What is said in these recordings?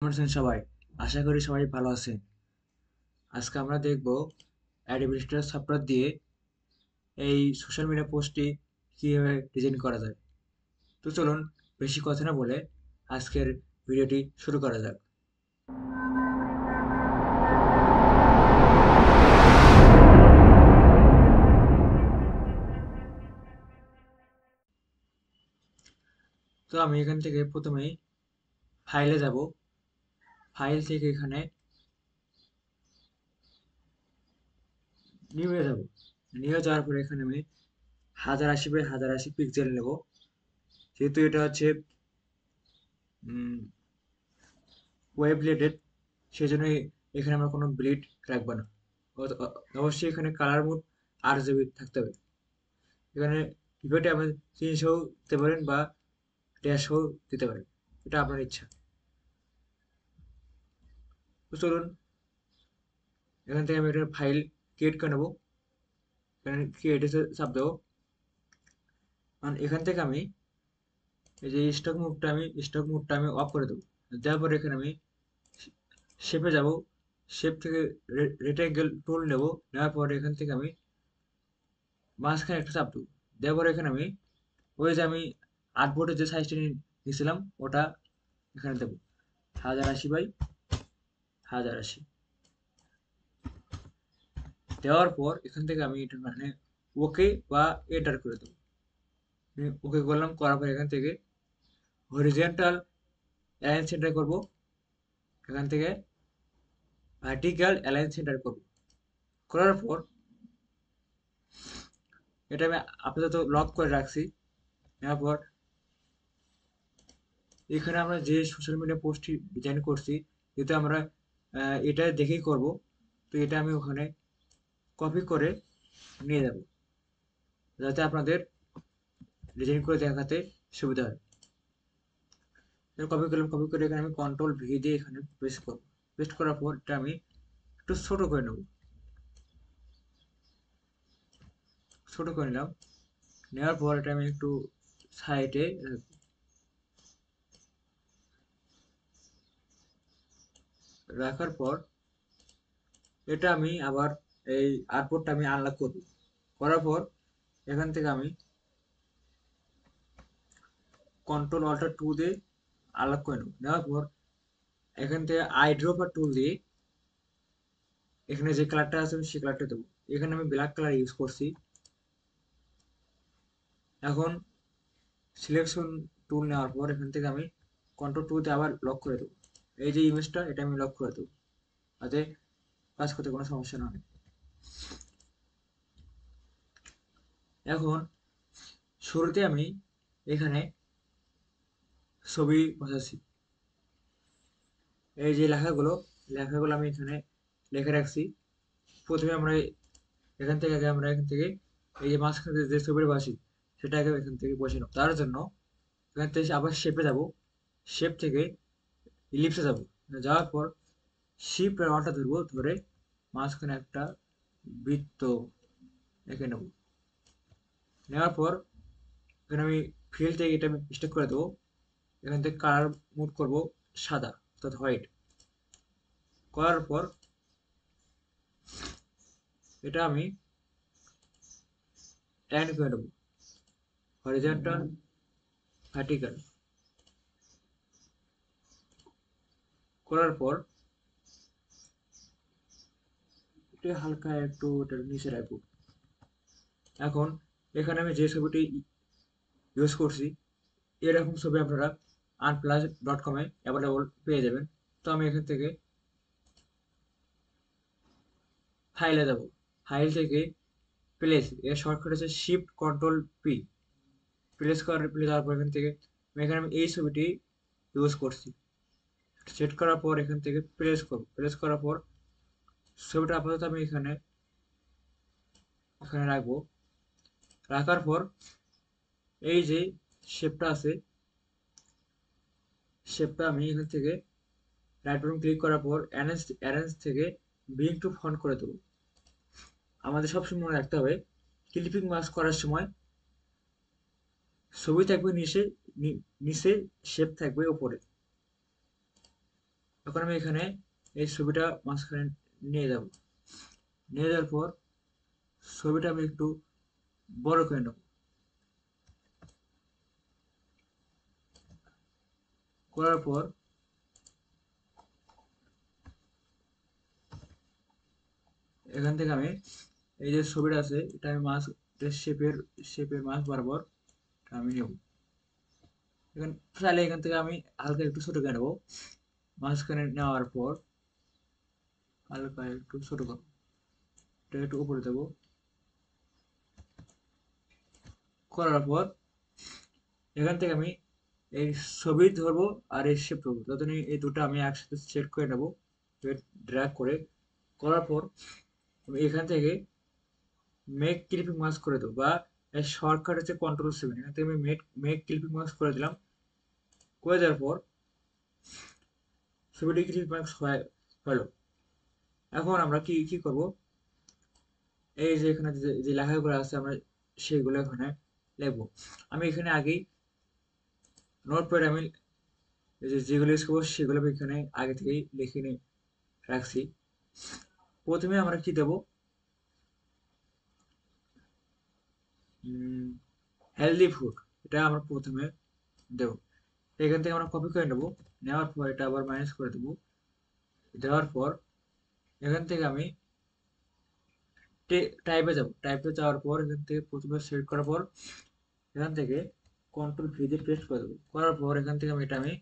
কেমন আছেন সবাই? আশা করি সবাই ভালো আছেন। আজকে আমরা দেখব অ্যাডোবি ইলাস্ট্রেটর সফটওয়্যার দিয়ে এই সোশ্যাল মিডিয়া পোস্টটি কিভাবে ডিজাইন করা যায়। তো চলুন বেশি কথা না বলে আজকের ভিডিওটি শুরু করা যাক। তো আমি এখান থেকে প্রথমেই ফাইলে যাব। ফাইল থেকে এখানে নিউ এ যাব। নিউ এ যাওয়ার পরে এখানে আমি 1080 বাই 1080 পিক্সেল নেব। যেহেতু এটা হচ্ছে ওয়েব রিলেটেড, সেজন্য এখানে আমরা কোনো ব্লিড রাখবো না। অবশ্যই এখানে কালার মোড RGB থাকতে হবে। এখানে ভিভোটা আপনি 300 দিতে পারেন বা 150 দিতে পারেন, এটা আপনার ইচ্ছা। তো চলুন এখান থেকে আমি একটা ফাইল ক্রিয়েট করে নেবো। এখানে ক্রিয়েটে চাপ দেবো। কারণ এখান থেকে আমি এই যে স্টক মুডটা আমি অফ করে দেবো। দেওয়ার পরে এখানে আমি শেপে যাব। শেপ থেকে রেক্টাঙ্গেল টুল নেব। নেওয়ার পরে এখান থেকে আমি মাঝখানে একটা চাপ দেবো। দেওয়ার পরে এখানে আমি ওই যে আমি আর্টবোর্ডের যে সাইজটা নিয়েছিলাম ওটা এখানে দেবো, 1080 বাই 1080। দেওয়ার পর এখান থেকে আমি এটা মানে ওকে বা এন্টার করে দেবো। ওকে করলাম, করার পর এখান থেকে হরিজেন্টাল অ্যালাইন সেন্টার করব। এখান থেকে ভার্টিক্যাল অ্যালাইন সেন্টার করব। করার পর এটা আমি আপাতত লক করে রাখছি। নেওয়ার পর এখানে আমরা যে সোশ্যাল মিডিয়া পোস্টটি ডিজাইন করছি, যেহেতু আমরা এটা দেখেই করব, তো এটা আমি ওখানে কপি করে নিয়ে যাব, যাতে আপনাদের ডিজাইন করে দেখাতে সুবিধা হয়। কপি করলাম, কপি করে এখানে আমি কন্ট্রোল V দিয়ে এখানে পেস্ট করব। পেস্ট করার পর এটা আমি একটু ছোট করে নেব। ছোট করে নিলাম। নেওয়ার পর এটা আমি একটু সাইডে রাখার পর এটা আমি আবার এই আর্টবোর্ডটা আমি আনলক করব। করার পর এখান থেকে আমি কন্ট্রোল Alt+2 দিয়ে আনলক করে নেব। নেওয়ার পর এখান থেকে আইড্রপার টুল দিয়ে এখানে যে কালারটা আছে আমি সেই কালারটা দেবো। এখানে আমি ব্ল্যাক কালার ইউজ করছি। এখন সিলেকশন টুল নেওয়ার পর এখান থেকে আমি কন্ট্রোল 2 তে আবার লক করে দেবো। এই যে ইমেজটা এটা আমি লক করে দেবো, যাতে কাজ করতে কোনো সমস্যা না হয়। এখন শুরুতে আমি এখানে ছবি বসাচ্ছি। এই যে লেখাগুলো আমি এখানে লিখে রাখছি। প্রথমে আমরা এখান থেকে এই যে মাঝখানে যে ছবির বাসি সেটাকে এখান থেকে বসে নেব। তার জন্য এখান থেকে আবার শেপে যাব। শেপ থেকে ইলিপসে যাব। যাওয়ার পর শিপ রাউন্ডটা ধরবো, ধরে মাঝখানে একটা বৃত্ত এঁকে নেব। নেওয়ার পর এখানে আমি ফিল থেকে এটা আমি স্টেক করে দেবো। এখান থেকে কালার মুড করব সাদা, অর্থাৎ হোয়াইট। করার পর এটা আমি টাইন করে নেব, হরিজন্টাল ভার্টিক্যাল। করার পর এটা হালকা একটু এটা নিচে রাখবো। এখন এখানে আমি যে ছবিটি ইউজ করছি এরকম ছবি আপনারা unplus.com-এ অ্যাভেলেবল পেয়ে যাবেন। তো আমি এখান থেকে ফাইলে যাব। ফাইল থেকে প্লেস, এর শর্টকাট হচ্ছে Shift Ctrl P। প্লে যাওয়ার পর এখান থেকে আমি এই ছবিটি ইউজ করছি। সেট করার পর এখান থেকে প্লেস করব। প্লেস করার পর ছবিটা আপাতত আমি এখানে এখানে রাখবো। রাখার পর এই যে শেপটা আছে, শেপটা আমি এখান থেকে রাইট বাটন ক্লিক করার পর অ্যারেঞ্জ থেকে ব্রিং টু ফন্ট করে দেবো। আমাদের সবসময় মনে রাখতে হবে ক্লিপিং মাস্ক করার সময় ছবি থাকবে নিচে, নিচে শেপ থাকবে ওপরে। এখন আমি এখানে এই ছবিটা মাঝখানে নিয়ে যাব, নিয়ে যাওয়ার পর ছবিটা আমি একটু বড় করে নেব। করার পর এখান থেকে আমি এই যে ছবিটা আছে এটা আমি মাছ শেপের শেপের মাছ বরাবর আমি নেব। এখান চাইলে এখান থেকে আমি হালকা একটু ছোট করে নেবো। মাঝখানে নেওয়ার পর হালকা একটু ছোট করবো, এটা একটু উপরে দেবো। করার পর এখান থেকে আমি এই ছবি ধরবো আর এই শেপ ধরবো, ততদিন এই দুটো আমি একসাথে সেট করে নেবো, ড্র্যাগ করে। করার পর আমি এখান থেকে মেক ক্লিপিং মাস্ক করে দেবো, বা এর শর্টকাট হচ্ছে Ctrl+7। এখান থেকে আমি মেক ক্লিপিং মাস্ক করে দিলাম। করে দেওয়ার পর ছবিটি ক্লিপিং মাস্ক হলো। এখন আমরা কি কি করব, এই যে এখানে যে লেখাগুলো আছে আমরা সেগুলো এখানে লিখবো। আমি এখানে আগেই নোটপ্যাডে আমি যেগুলো ইউজ করবো সেগুলো আমি এখানে আগে থেকেই লিখে রাখছি। প্রথমে আমরা কি দেবো, হেলদি ফুড, এটা আমরা প্রথমে দেবো। এখান থেকে আমরা কপি করে নেবো, নেওয়ার পর এটা আবার মাইনাস করে দেবো। দেওয়ার পর এখান থেকে আমি টাইপে যাব, টাইপে যাওয়ার পর এখান থেকে প্রথমে সিলেক্ট করার পর এখান থেকে Ctrl+V দিয়ে পেস্ট করে দেবো। করার পর এখান থেকে আমি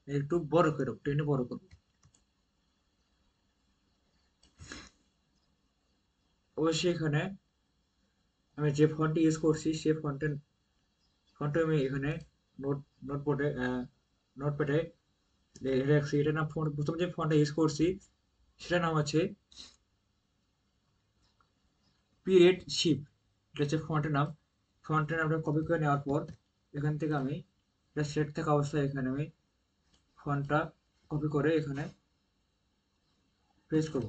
একটু বড় করে দেবো, টেনে বড় করবো। অবশ্যই এখানে আমি যে ফন্টটি ইউজ করছি সেই ফন্টে আমি এখানে নোট নোটবোর্ডে নোটপ্যাডে রাখছি। এটার নাম প্রথম যে ফন্টটা ইউজ করছি সেটার নাম হচ্ছে পিরিয়ড শিপ, এটা হচ্ছে ফন্টের নাম। ফন্টের নামটা কপি করে নেওয়ার পর এখান থেকে আমি এটা সেট থাকা অবস্থায় এখানে আমি ফন্টটা কপি করে এখানে পেস্ট করব।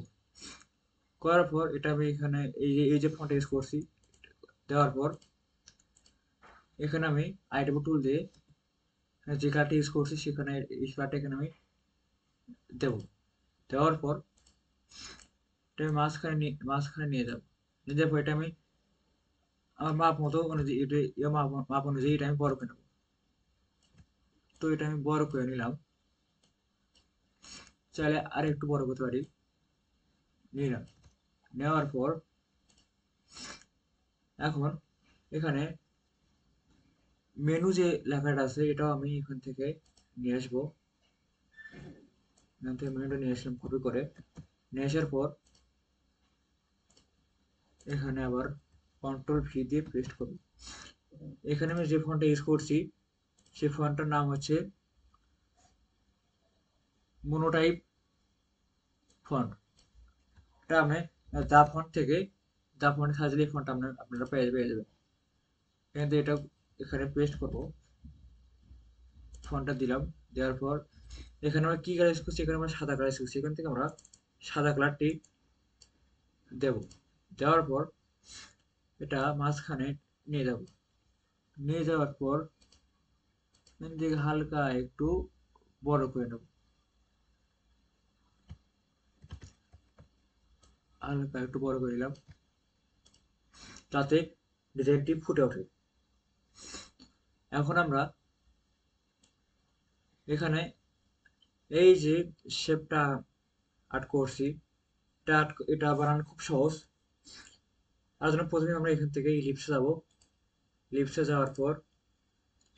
করার পর এটা আমি এখানে এই যে ফন্ট ইউজ করছি দেওয়ার পর এখানে আমি আইটেম টুল দিয়ে যে কার্ডটা ইউজ করছি সেখানে এই কার্ডটা এখানে আমি দেবো। দেওয়ার পর এটা আমি মাঝখানে নিয়ে যাবো। নিয়ে যাওয়ার পর এটা আমি আমার মাপ মতো অনুযায়ী এটা মাপ অনুযায়ী এটা আমি বড় করে নেবো। তো এটা আমি বড় করে নিলাম, চাইলে আর একটু বড় করতে পারি। নিলাম, নেওয়ার পর এখন এখানে মেনু যে লেখাটা আছে এটাও আমি এখান থেকে নিয়ে আসবো। এখান থেকে মেনুটা নিয়ে আসলাম কপি করে। নিয়ে আসার পর এখানে আবার Ctrl+V দিয়ে পেস্ট করব। এখানে আমি যে ফন্টটা ইউজ করছি সেই ফন্টটার নাম হচ্ছে মোনোটাইপ ফন্ট। এটা আমি দা ফন্ট থেকে দা ফন্টে সাজলে ফন্ট আপনারা পেয়ে যাবেন। এখান থেকে এটা এখানে পেস্ট করব, ফন্টটা দিলাম। দেওয়ার পর এখানে আমরা কি কালার ইউজ করছি, এখানে আমরা সাদা কালার ইউজ করছি। এখান থেকে আমরা সাদা কালারটি দেব। দেওয়ার পর এটা মাঝখানে নিয়ে যাব। নিয়ে যাওয়ার পর এখান থেকে হালকা একটু বড় করে নেব, হালকা একটু বড় করে নিলাম যাতে ডিজাইনটি ফুটে ওঠে। এখন আমরা এখানে এই যে শেপটা আর্ট করছি এটা বানানো খুব সহজ। তার জন্য প্রথমে আমরা এখান থেকে ইলিপসে যাব। ইলিপসে যাওয়ার পর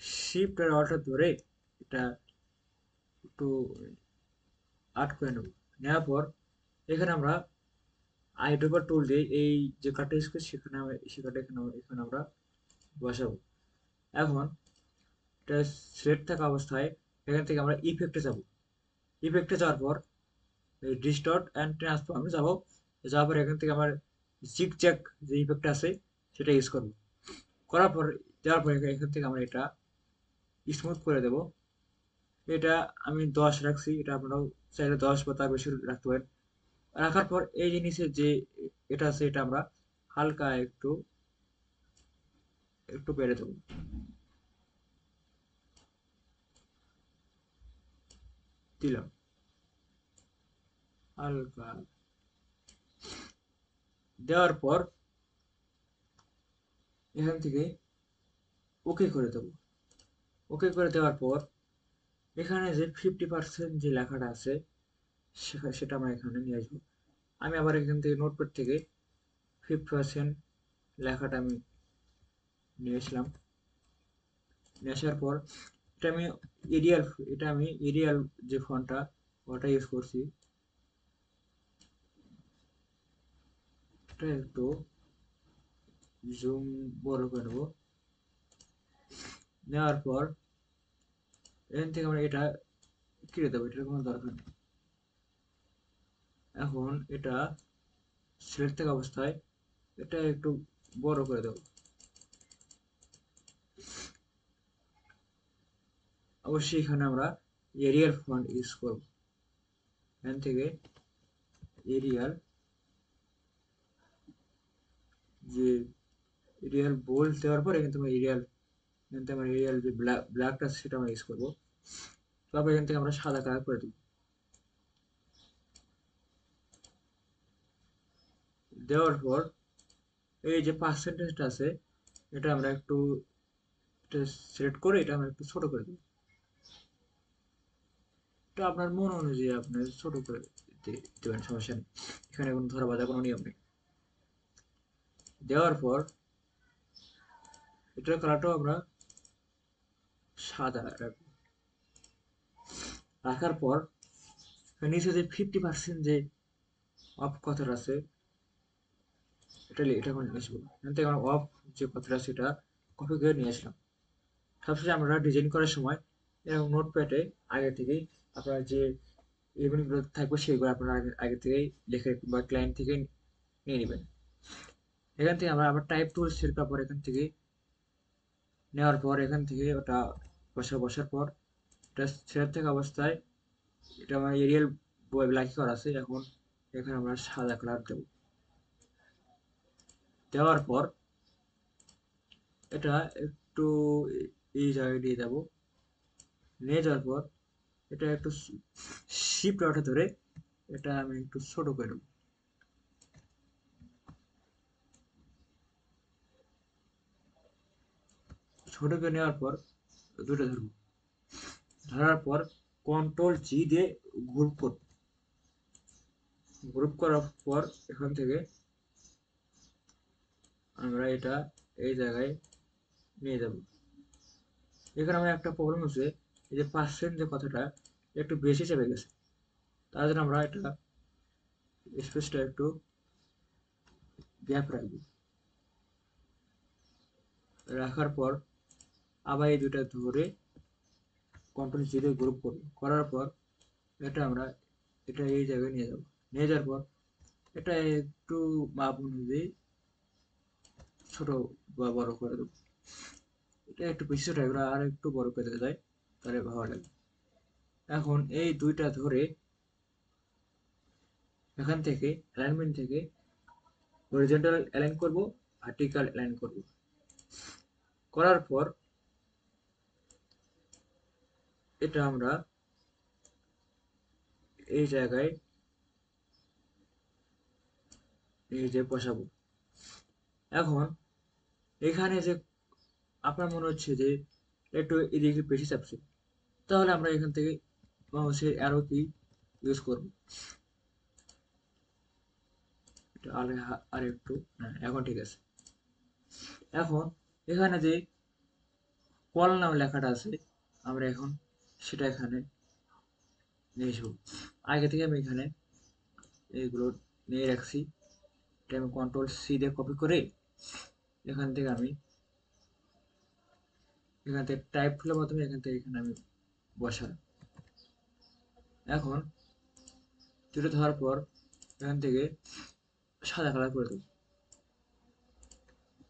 শিফট আর অল্টার ধরে এটা একটু আর্ট করে নেব। নেওয়ার পর এখানে আমরা আইড্রপার টুল দিয়ে এই যে কাটটা ইউজ করছি সেখানে এখানে আমরা বসাবো। এখন এটা সিলেক্ট থাকা অবস্থায় এখান থেকে আমরা ইফেক্টে যাব। ইফেক্টে যাওয়ার পর এই ডিস্টর্ট অ্যান্ড ট্রান্সফর্মে যাব। যাওয়ার পর এখান থেকে আমার জিগজ্যাগ যে ইফেক্ট আছে সেটা ইউজ করব। করার পর দেওয়ার পর এখান থেকে আমরা এটা স্মুথ করে দেব। এটা আমি 10 রাখছি, এটা আপনারাও চাইলে 10 বা তার বেশি রাখতে পারেন। রাখার পর এই জিনিসের যে এটা আছে এটা আমরা হালকা একটু একটু বেড়ে দেবো, দিলাম। হালকা দেওয়ার পর এখান থেকে ওকে করে দেবো। ওকে করে দেওয়ার পর এখানে যে 50% যে লেখাটা আছে সেটা আমরা এখানে নিয়ে আসবো। আমি আবার এখান থেকে নোটপ্যাড থেকে 50% লেখাটা আমি নিয়ে আসলাম। নিয়ে আসার পর এটা আমি এরিয়াল এটা আমি এরিয়াল যে ফন্টটা ওটা ইউজ করছি। এটা একটু জুম বড় করে নেবো। নেওয়ার পর এখান থেকে আমরা এটা কেটে দেবো, এটার কোনো দরকার নেই। এখন এটা সিলেক্ট থাকা অবস্থায় এটা একটু বড় করে দেবো। অবশ্যই এখানে আমরা এরিয়াল ফন্ট ইউজ করব। এখান থেকে এরিয়াল যে এরিয়াল বোল্ড দেওয়ার পর এখান থেকে আমরা এরিয়াল যে ব্ল্যাকটা সেটা আমরা ইউজ করবো। তারপর এখান থেকে আমরা সাদা কালার করে দেবো। দেওয়ার পর এই যে পার্সেন্টেজটা আছে এটা আমরা একটু সিলেক্ট করে এটা আমরা একটু ছোট করে দেবো। এটা আপনার মন অনুযায়ী আপনি ছোট করে দেবেন, সমস্যা নেই। এখানে কোনো ধরা বাঁধা কোনো নিয়ম নেই। দেওয়ার পর এটার কালারটাও আমরা সাদা রাখবো। রাখার পর নিচে যে 50% যে অফ কথাটা আছে এটা এখন আসবো। এখান থেকে আমরা অফ যে কথাটা সেটা কপি করে নিয়ে আসলাম। সবশেষে আমরা ডিজাইন করার সময় এরকম নোটপ্যাডে আগে থেকেই আপনার যে ইভেন্টগুলো থাকবে সেগুলো আপনারা আগে থেকেই লিখে বা ক্লায়েন্ট থেকে নিয়ে নেবেন। এখান থেকে আমরা আবার টাইপ টুল সিলেক্ট করার পর এখান থেকে নেওয়ার পর এখান থেকে ওটা বসার পর এটা সেট থাকা অবস্থায় এটা আমার এরিয়াল ব্ল্যাক করা আছে। এখন এখানে আমরা সাদা কালার দেব। দেওয়ার পর এটা একটু এই জায়গায় দিয়ে যাব। নিয়ে যাওয়ার পর এটা একটু শিফট অর্ডার ধরে এটা আমি একটু ছোট করে দেবো। ছোট করে নেওয়ার পর দুটো ধরবো। ধরার পর কন্ট্রোল জি দিয়ে গ্রুপ করব। গ্রুপ করার পর এখান থেকে আমরা এটা এই জায়গায় নিয়ে যাব। এখানে আমার একটা প্রবলেম হচ্ছে, এই যে পার্সেন্ট যে কথাটা একটু বেশি চেপে গেছে। তার জন্য আমরা এটা স্পেসটা একটু গ্যাপ রাখবো। রাখার পর আবার এই দুটা ধরে কন্ট্রোল জি দিয়ে গ্রুপ করব। করার পর এটা আমরা এটা এই জায়গায় নিয়ে যাব। নিয়ে যাওয়ার পর এটা একটু মাপ অনুযায়ী ছোট বা বড় করে দেবো। এটা একটু বেশি ছোট, এগুলো আর একটু বড় করে দেওয়া যায় তাহলে ভালো লাগে। এখন এই দুইটা ধরে এখান থেকে অ্যালাইনমেন্ট থেকে হরিজন্টাল অ্যালাইন করব, ভার্টিক্যাল অ্যালাইন করব। করার পর এটা আমরা এই জায়গায় এই যে বসাবো। এখন এখানে যে আপনার মনে হচ্ছে যে একটু এদিকে বেশি চাপছে, তাহলে আমরা এখান থেকে মাউসের অ্যারো কি ইউজ করব। এটা আর একটু, হ্যাঁ এখন ঠিক আছে। এখন এখানে যে কল নাম লেখাটা আছে আমরা এখন সেটা এখানে নিয়ে আসবো। আগে থেকে আমি এখানে এইগুলো নিয়ে রাখছি। এটা আমি কন্ট্রোল সি দিয়ে কপি করে এখান থেকে আমি এখান থেকে টাইপ টুলের মাধ্যমে এখান থেকে এখানে আমি বসালাম। এখন দুটো ধরার পর এখান থেকে সাদা কালার করে দেবো।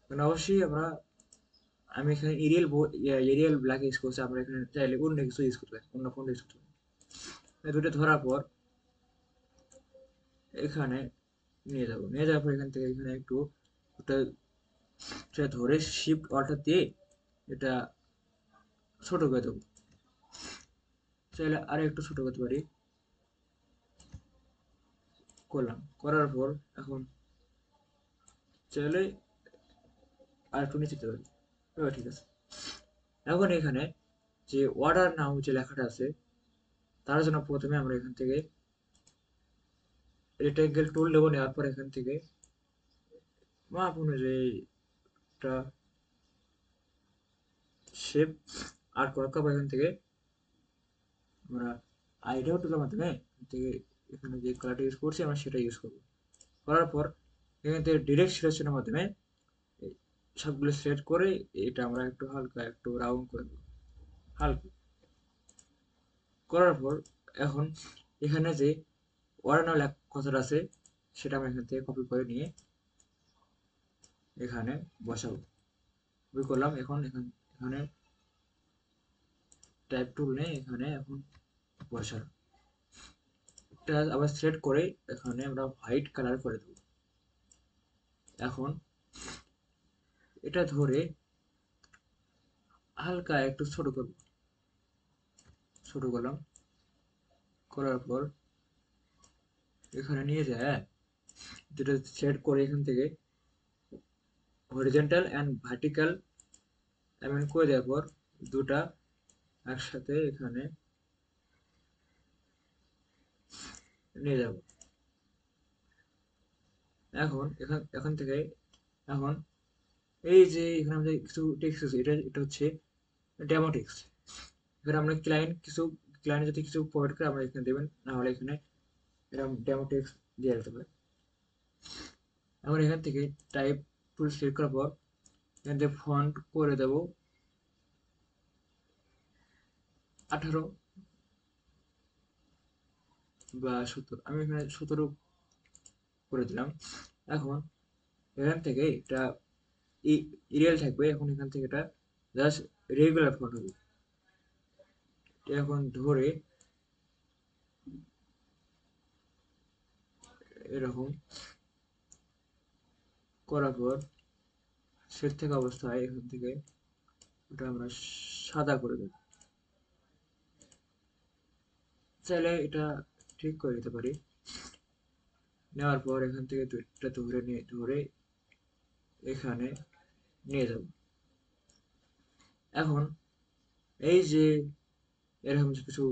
কারণ অবশ্যই আমি এখানে এরিয়াল ব্ল্যাক ইউজ করছি, আমরা এখানে চাইলে অন্য কিছু ইউজ করতে পারি, অন্য ফন্ট ইউজ করতে পারি। দুটো ধরার পর এখানে নিয়ে যাবো। নিয়ে যাওয়ার পর এখান থেকে এখানে একটু ওটা ধরে শিফট অল্টার দিয়ে এটা ছোট করে দেবো। চাইলে আরো একটু ছোট করতে পারি। করলাম, করার পর এখন চাইলে আর একটু নিচে যেতে পারি। এবার ঠিক আছে। এখন এখানে যে অর্ডার নাও যে লেখাটা আছে, তার জন্য প্রথমে আমরা এখান থেকে রেক্টেঙ্গেল টুল নেবো, নেওয়ার পর এখান থেকে মাপ অনুযায়ী একটা শেপ আর করবো। এখান থেকে আমরা আইডিয়া টুলের মাধ্যমে এখান থেকে এখানে যে কালারটা ইউজ করছি আমরা সেটা ইউজ করবো। করার পর এখান থেকে ডিরেক্ট সিলেকশনের মাধ্যমে এই সবগুলো সিলেক্ট করে এটা আমরা একটু হালকা একটু রাউন্ড করে দেবো, হালকা করার পর এখন এখানে যে অর্ডিনাল কথাটা আছে সেটা আমরা এখান থেকে কপি করে নিয়ে এখানে বসাবো। কপি করলাম। এখন এখানে টাইপ টুল নেই, এখানে এখন বসালাম। এটা আবার সিলেক্ট করে এখানে আমরা হোয়াইট কালার করে দেবো। এখন এটা ধরে হালকা একটু ছোট করব, ছোট করলাম। করার পর এখানে নিয়ে যায় যেটা সিলেক্ট করে এখান থেকে হরিজন্টাল অ্যান্ড ভার্টিক্যাল এমন করে দেওয়ার পর দুটা একসাথে এখানে নিয়ে যাব। এখন এখান থেকে এখন এই যে এখানে আমাদের কিছু টেক্সট আছে, এটা হচ্ছে ডেমো টেক্সট। এখানে আমরা ক্লায়েন্ট যদি কিছু প্রোভাইড করে আমরা এখানে দেবেন, না হলে এখানে এরকম ডেমো টেক্সট দিয়ে দিতে পারে। এখন এখান থেকে টাইপ টুল সিলেক্ট করার পর এখান থেকে ফন্ট করে দেব 18 বা 17, আমি এখানে 17 করে দিলাম। এখন এখান থেকে এটা এরিয়াল থাকবে, এখন এখান থেকে এটা জাস্ট রেগুলার ফন্ট হবে। এখন ধরে এরকম করার পর সেট থাকা অবস্থায় এখান থেকে ওটা আমরা সাদা করে দেব। চাইলে এটা ঠিক করে দিতে পারি। নেওয়ার পর এখান থেকে দুইটা ধরে এখানে নিয়ে যাব। এখন এই যে এরকম কিছু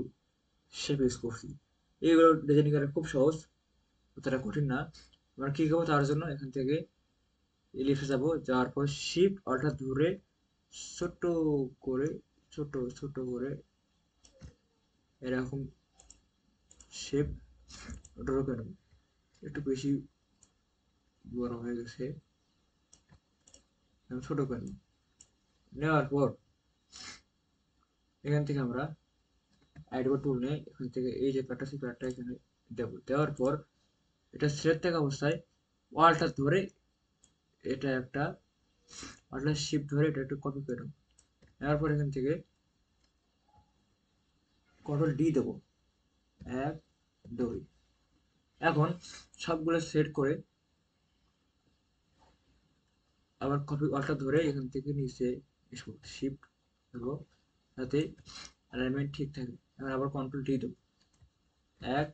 শেপ ইউজ করছি, এইগুলো ডিজাইন করা খুব সহজ, অতটা কঠিন না। আমরা কি করবো তার জন্য এখান থেকে এলিপসে যাব, যাওয়ার পর শিফট অল্টার ধরে ছোট করে ছোট ছোট করে এরকম শেপ ড্র করে নেব। একটু বেশি বড় হয়ে গেছে, আমি ছোট করে নেব। নেওয়ার পর এখান থেকে আমরা আইডবা টুল নিয়ে এখান থেকে এই যে কাটা সেই কাটটা এখানে দেব। দেওয়ার পর এটা সিলেক্ট থাকা অবস্থায় ওয়ালটা ধরে এটা একটা ওয়ালটা শিফট ধরে এটা একটু কপি করে নেব। নেওয়ার পর এখান থেকে কন্ট্রোল ডি দেবো, 1 2। এখন সবগুলো সেট করে আবার কপি ওয়ালটা ধরে এখান থেকে নিচে শিফট দেবো যাতে অ্যালাইনমেন্ট ঠিক থাকে। এখন আবার কন্ট্রোল ডি দেবো, 1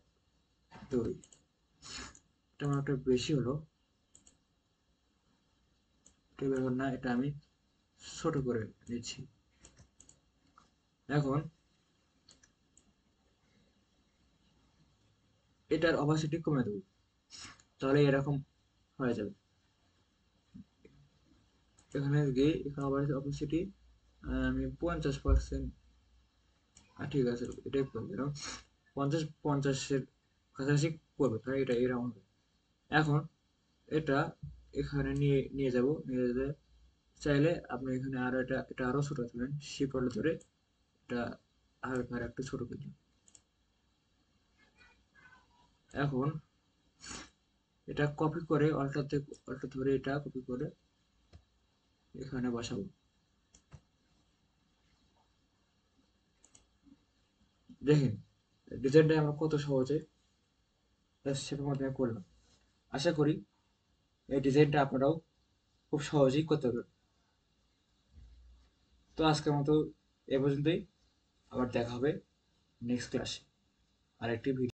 2। এটা আমার একটা বেশি হলো, এটা ব্যাপার না, এটা আমি ছোট করে নিচ্ছি। এখন এটার অপাসিটি কমে দেবো, তাহলে এরকম হয়ে যাবে। এখানে গিয়ে এখানে অপাসিটি আমি 50%, ঠিক আছে এটাই করবো। এরকম 50-50-এর কাছাকাছি করবে, তাই এটা এরকম হবে। এখন এটা এখানে নিয়ে নিয়ে যাব, নিয়ে যেতে চাইলে আপনি এখানে আরো এটা আরো ছোট করবেন, শিফট ধরে এটা হালকা আর একটু ছোট করে দিন। এখন এটা কপি করে অল্টার ধরে এটা কপি করে এখানে বসাবো। দেখেন ডিজাইনটা আমরা কত সহজে শেপের মাধ্যমে করলাম। আশা করি এই ডিজাইনটা আপনারাও খুব সহজেই করতে পারবেন। তো আজকের মতো এ পর্যন্তই, আবার দেখা হবে নেক্সট ক্লাসে আরেকটি ভিডিও।